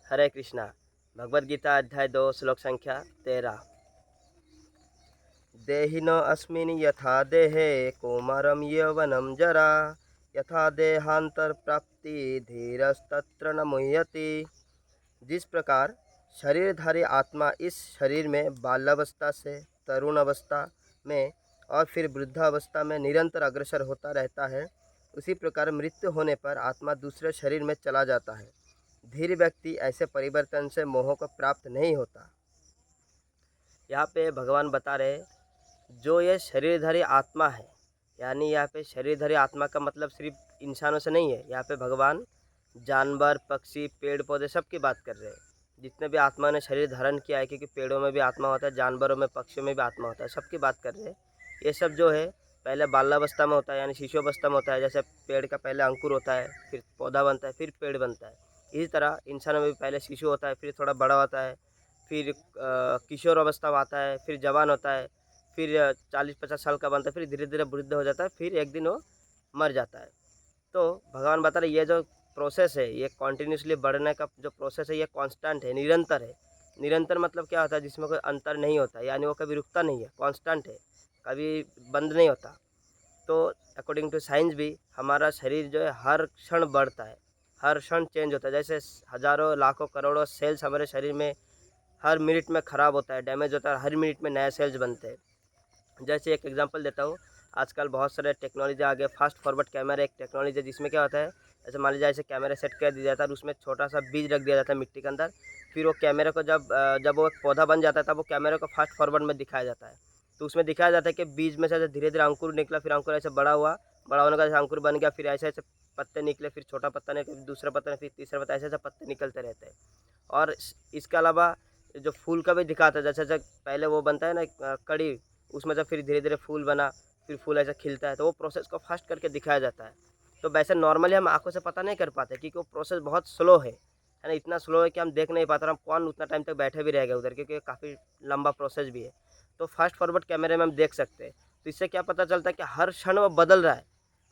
हरे कृष्णा। भगवद गीता अध्याय 2 श्लोक संख्या 13। देहिनो अस्मिन् यथा देहे कौमारं यौवनं जरा यथा देहांतर प्राप्ति धीरस्तत्र न मुह्यति। जिस प्रकार शरीरधारी आत्मा इस शरीर में बाल्यावस्था से तरुण अवस्था में और फिर वृद्धावस्था में निरंतर अग्रसर होता रहता है, उसी प्रकार मृत्यु होने पर आत्मा दूसरे शरीर में चला जाता है। धीर व्यक्ति ऐसे परिवर्तन से मोह को प्राप्त नहीं होता। यहाँ पे भगवान बता रहे, जो ये शरीरधारी आत्मा है, यानी यहाँ पे शरीरधारी आत्मा का मतलब सिर्फ इंसानों से नहीं है। यहाँ पे भगवान जानवर, पक्षी, पेड़ पौधे सबकी बात कर रहे हैं। जितने भी आत्मा ने शरीर धारण किया है, क्योंकि पेड़ों में भी आत्मा होता है, जानवरों में, पक्षियों में भी आत्मा होता है, सबकी बात कर रहे हैं। ये सब जो है पहले बाल्यावस्था में होता है, यानी शिशुअवस्था में होता है। जैसे पेड़ का पहले अंकुर होता है, फिर पौधा बनता है, फिर पेड़ बनता है। इसी तरह इंसानों में भी पहले शिशु होता है, फिर थोड़ा बड़ा होता है, फिर किशोर अवस्था में आता है, फिर जवान होता है, फिर 40-50 साल का बनता है, फिर धीरे धीरे वृद्ध हो जाता है, फिर एक दिन वो मर जाता है। तो भगवान बता रहे, ये जो प्रोसेस है, ये कॉन्टीन्यूसली बढ़ने का जो प्रोसेस है, ये कांस्टेंट है, निरंतर है। निरंतर मतलब क्या होता है? जिसमें कोई अंतर नहीं होता, यानी वो कभी रुकता नहीं है, कांस्टेंट है, कभी बंद नहीं होता। तो अकॉर्डिंग टू साइंस भी हमारा शरीर जो है हर क्षण बढ़ता है, हर क्षण चेंज होता है। जैसे हज़ारों लाखों करोड़ों सेल्स हमारे शरीर में हर मिनट में ख़राब होता है, डैमेज होता है, हर मिनट में नए सेल्स बनते हैं। जैसे एक एग्जांपल देता हूँ, आजकल बहुत सारे टेक्नोलॉजी आ गए। फास्ट फॉरवर्ड कैमरा एक टेक्नोलॉजी है, जिसमें क्या होता है, जैसे मान लीजिए ऐसे कैमरा सेट कर दिया जाता है और उसमें छोटा सा बीज रख दिया जाता है मिट्टी के अंदर। फिर वो कैमरे को जब वो एक पौधा बन जाता है, तब वो कैमरे को फास्ट फॉरवर्ड में दिखाया जाता है। तो उसमें दिखाया जाता है कि बीज में से धीरे धीरे अंकुर निकला, फिर अंकुर ऐसे बड़ा हुआ, बड़ा होने का जैसे अंकुर बन गया, फिर ऐसे ऐसे पत्ते निकले, फिर छोटा पत्ता निकले, फिर दूसरा पत्ता निकले, फिर तीसरा पत्ता, ऐसे ऐसे पत्ते निकलते रहते हैं। और इसके अलावा जो फूल का भी दिखाता है, जैसे जैसे पहले वो बनता है ना कड़ी, उसमें जब फिर धीरे धीरे फूल बना, फिर फूल ऐसा खिलता है, तो वो प्रोसेस को फास्ट करके दिखाया जाता है। तो वैसे नॉर्मली हम आंखों से पता नहीं कर पाते, क्योंकि वो प्रोसेस बहुत स्लो है ना, इतना स्लो है कि हम देख नहीं पाते। और हम कौन उतना टाइम तक बैठे भी रहेगा उधर, क्योंकि काफ़ी लंबा प्रोसेस भी है। तो फास्ट फॉरवर्ड कैमरे में हम देख सकते हैं। तो इससे क्या पता चलता है कि हर क्षण वो बदल रहा है,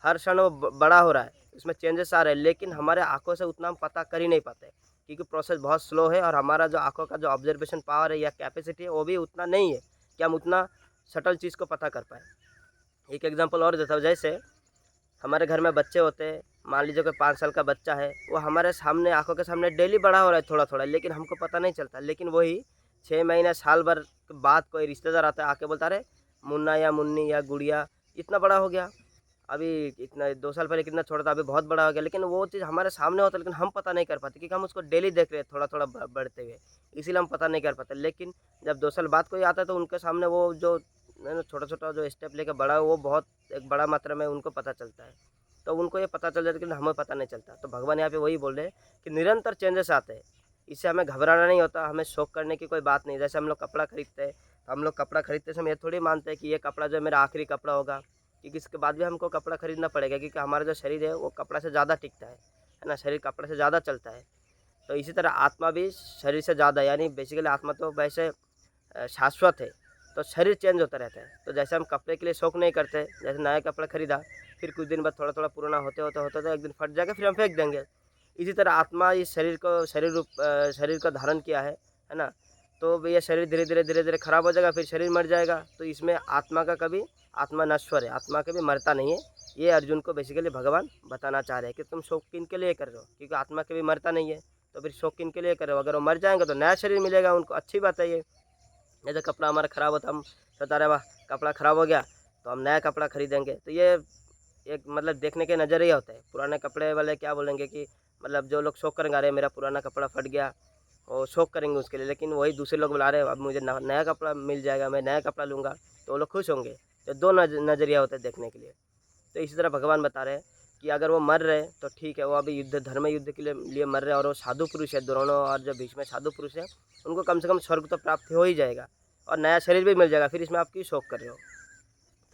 हर क्षण वो बड़ा हो रहा है, इसमें चेंजेस आ रहे हैं, लेकिन हमारे आंखों से उतना हम पता कर ही नहीं पाते, क्योंकि प्रोसेस बहुत स्लो है। और हमारा जो आंखों का जो ऑब्जर्वेशन पावर है या कैपेसिटी है, वो भी उतना नहीं है कि हम उतना सटल चीज़ को पता कर पाए। एक एग्जांपल और देता हूँ, जैसे हमारे घर में बच्चे होते हैं, मान लीजिए कोई 5 साल का बच्चा है, वो हमारे सामने, आंखों के सामने डेली बड़ा हो रहा है थोड़ा थोड़ा, लेकिन हमको पता नहीं चलता। लेकिन वही 6 महीने, साल भर के बाद कोई रिश्तेदार आता है, आके बोलता, अरे मुन्ना या मुन्नी या गुड़िया इतना बड़ा हो गया, अभी इतना 2 साल पहले कितना छोटा था, अभी बहुत बड़ा हो गया। लेकिन वो चीज़ हमारे सामने होता है, लेकिन हम पता नहीं कर पाते, क्योंकि हम उसको डेली देख रहे हैं थोड़ा थोड़ा बढ़ते हुए, इसीलिए हम पता नहीं कर पाते। लेकिन जब 2 साल बाद कोई आता है, तो उनके सामने वो जो छोटा छोटा जो स्टेप लेके बड़ा है, वो बहुत एक बड़ा मात्रा में उनको पता चलता है। तो उनको ये पता चल जाता है, लेकिन हमें पता नहीं चलता। तो भगवान यहाँ पे वही बोल रहे हैं कि निरंतर चेंजेस आते हैं, इससे हमें घबराना नहीं होता, हमें शौक करने की कोई बात नहीं। जैसे हम लोग कपड़ा खरीदते हैं, तो हम लोग कपड़ा खरीदते समय ये थोड़ी मानते हैं कि ये कपड़ा जो है मेरा आखिरी कपड़ा होगा, क्योंकि इसके बाद भी हमको कपड़ा खरीदना पड़ेगा, क्योंकि हमारा जो शरीर है वो कपड़ा से ज़्यादा टिकता है ना, शरीर कपड़े से ज़्यादा चलता है। तो इसी तरह आत्मा भी शरीर से ज़्यादा, यानी बेसिकली आत्मा तो वैसे शाश्वत है। तो शरीर चेंज होता रहता है। तो जैसे हम कपड़े के लिए शौक नहीं करते, जैसे नया कपड़ा खरीदा, फिर कुछ दिन बाद थोड़ा थोड़ा पुराना होते होते होते तो एक दिन फट जाएगा, फिर हम फेंक देंगे। इसी तरह आत्मा इस शरीर को, शरीर को धारण किया है ना। तो ये शरीर धीरे धीरे खराब हो जाएगा, फिर शरीर मर जाएगा। तो इसमें आत्मा का कभी, आत्मा नश्वर है, आत्मा कभी मरता नहीं है। ये अर्जुन को बेसिकली भगवान बताना चाह रहे हैं कि तुम शौक किन के लिए कर रहे हो, क्योंकि आत्मा कभी मरता नहीं है। तो फिर शौक किन के लिए कर रहे हो? अगर वो मर जाएंगे तो नया शरीर मिलेगा उनको, अच्छी बात है ये। जैसे कपड़ा हमारा ख़राब होता, हम सोचते अरे वाह कपड़ा ख़राब हो गया, तो हम नया कपड़ा खरीदेंगे। तो ये एक मतलब देखने के नज़रिया होता है। पुराने कपड़े वाले क्या बोलेंगे कि मतलब जो लोग शौक करेंगे, अरे मेरा पुराना कपड़ा फट गया, और शौक करेंगे उसके लिए। लेकिन वही दूसरे लोग बुला रहे हैं, अब मुझे नया कपड़ा मिल जाएगा, मैं नया कपड़ा लूँगा, तो वो लोग खुश होंगे। तो दो नज़रिया होता है देखने के लिए। तो इसी तरह भगवान बता रहे हैं कि अगर वो मर रहे तो ठीक है, वो अभी युद्ध, धर्म युद्ध के लिए मर रहे हैं, और वो साधु पुरुष है, द्रोणों और जो बीच में साधु पुरुष है, उनको कम से कम स्वर्ग तो प्राप्त हो ही जाएगा, और नया शरीर भी मिल जाएगा। फिर इसमें आप क्यों शौक कर रहे हो?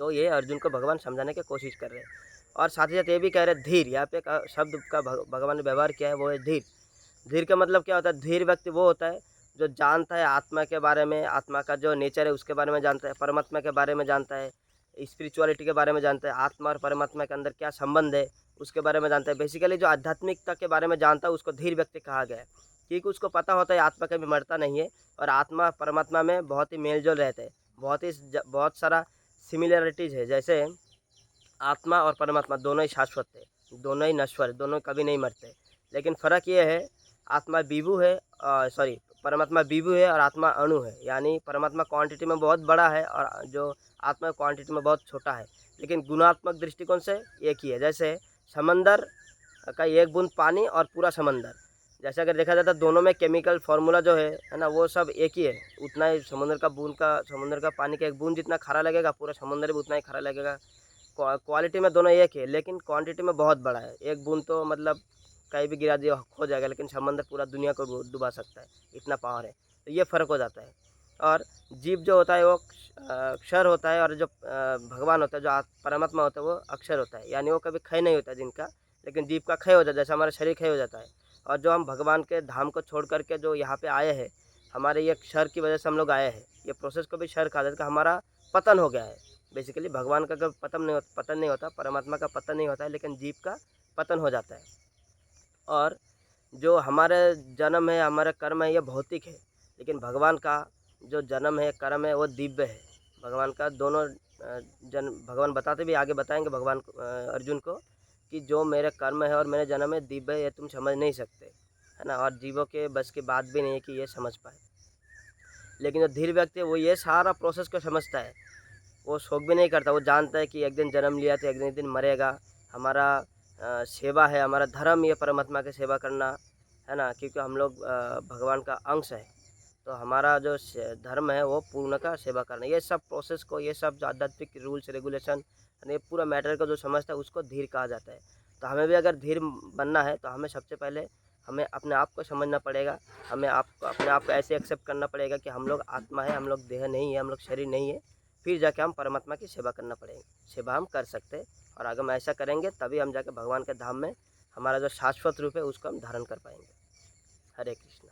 तो ये अर्जुन को भगवान समझाने की कोशिश कर रहे हैं। और साथ ही साथ ये भी कह रहे हैं धीर, यहाँ पे एक शब्द का भगवान ने व्यवहार किया है, वो है धीर। धीर का मतलब क्या होता है? धीर व्यक्ति वो होता है जो जानता है आत्मा के बारे में, आत्मा का जो नेचर है उसके बारे में जानता है, परमात्मा के बारे में जानता है, स्पिरिचुअलिटी के बारे में जानता है, आत्मा और परमात्मा के अंदर क्या संबंध है उसके बारे में जानता है। बेसिकली जो आध्यात्मिकता के बारे में जानता है, उसको धीर व्यक्ति कहा गया है। क्योंकि उसको पता होता है आत्मा कभी मरता नहीं है और आत्मा परमात्मा में बहुत ही मेल-जोल रहते हैं। बहुत सारा सिमिलैरिटीज़ है, जैसे आत्मा और परमात्मा दोनों ही शाश्वत है, दोनों ही नश्वर, दोनों कभी नहीं मरते। लेकिन फ़र्क ये है, आत्मा विभु है, परमात्मा विभु है और आत्मा अणु है। यानी परमात्मा क्वांटिटी में बहुत बड़ा है और जो आत्मा क्वांटिटी में बहुत छोटा है। लेकिन गुणात्मक दृष्टिकोण से एक ही है। जैसे समंदर का एक बूंद पानी और पूरा समंदर, जैसे अगर देखा जाए तो दोनों में केमिकल फार्मूला जो है ना, वो सब एक ही है। उतना ही समुद्र का पानी का एक बूंद जितना खारा लगेगा, पूरा समुद्र भी उतना ही खारा लगेगा। क्वालिटी में दोनों एक है, लेकिन क्वांटिटी में बहुत बड़ा है। एक बूंद तो मतलब कहीं भी गिरा दिया खो जाएगा, लेकिन समंदर पूरा दुनिया को डुबा सकता है, इतना पावर है। तो ये फ़र्क हो जाता है। और जीव जो होता है वो क्षर होता है, और जो भगवान होता है, जो परमात्मा होता है, वो अक्षर होता है। यानी वो कभी क्षय नहीं होता जिनका, लेकिन जीव का क्षय हो जाता है, जैसे हमारा शरीर क्षय हो जाता है। और जो हम भगवान के धाम को छोड़ कर के जो यहाँ पे आए हैं, हमारे ये क्षर की वजह से हम लोग आए हैं। ये प्रोसेस को भी क्षर कहा जाता है कि हमारा पतन हो गया है। बेसिकली भगवान का कभी पतन नहीं होता, परमात्मा का पतन नहीं होता है, लेकिन जीव का पतन हो जाता है। और जो हमारे जन्म है, हमारा कर्म है, ये भौतिक है, लेकिन भगवान का जो जन्म है, कर्म है, वो दिव्य है। भगवान का दोनों भगवान बताते भी, आगे बताएंगे भगवान अर्जुन को कि जो मेरे कर्म है और मेरे जन्म है दिव्य है, ये तुम समझ नहीं सकते, है ना। और जीवों के बस की बात भी नहीं है कि ये समझ पाए। लेकिन जो धीर व्यक्ति है वो ये सारा प्रोसेस को समझता है, वो शोक भी नहीं करता। वो जानता है कि एक दिन जन्म लिया तो एक दिन मरेगा। हमारा सेवा है, हमारा धर्म ये परमात्मा की सेवा करना, है ना, क्योंकि हम लोग भगवान का अंश है। तो हमारा जो धर्म है वो पूर्ण का सेवा करना। ये सब प्रोसेस को, ये सब जो आध्यात्मिक रूल्स रेगुलेशन, ये पूरा मैटर को जो समझता है उसको धीर कहा जाता है। तो हमें भी अगर धीर बनना है तो हमें सबसे पहले हमें अपने आप को समझना पड़ेगा। हमें अपने आप को ऐसे एक्सेप्ट करना पड़ेगा कि हम लोग आत्मा है, हम लोग देह नहीं है, हम लोग शरीर नहीं है। फिर जाके हम परमात्मा की सेवा करना पड़ेगा, सेवा हम कर सकते हैं। और अगर हम ऐसा करेंगे तभी हम जाके भगवान के धाम में हमारा जो शाश्वत रूप है उसको हम धारण कर पाएंगे। हरे कृष्ण।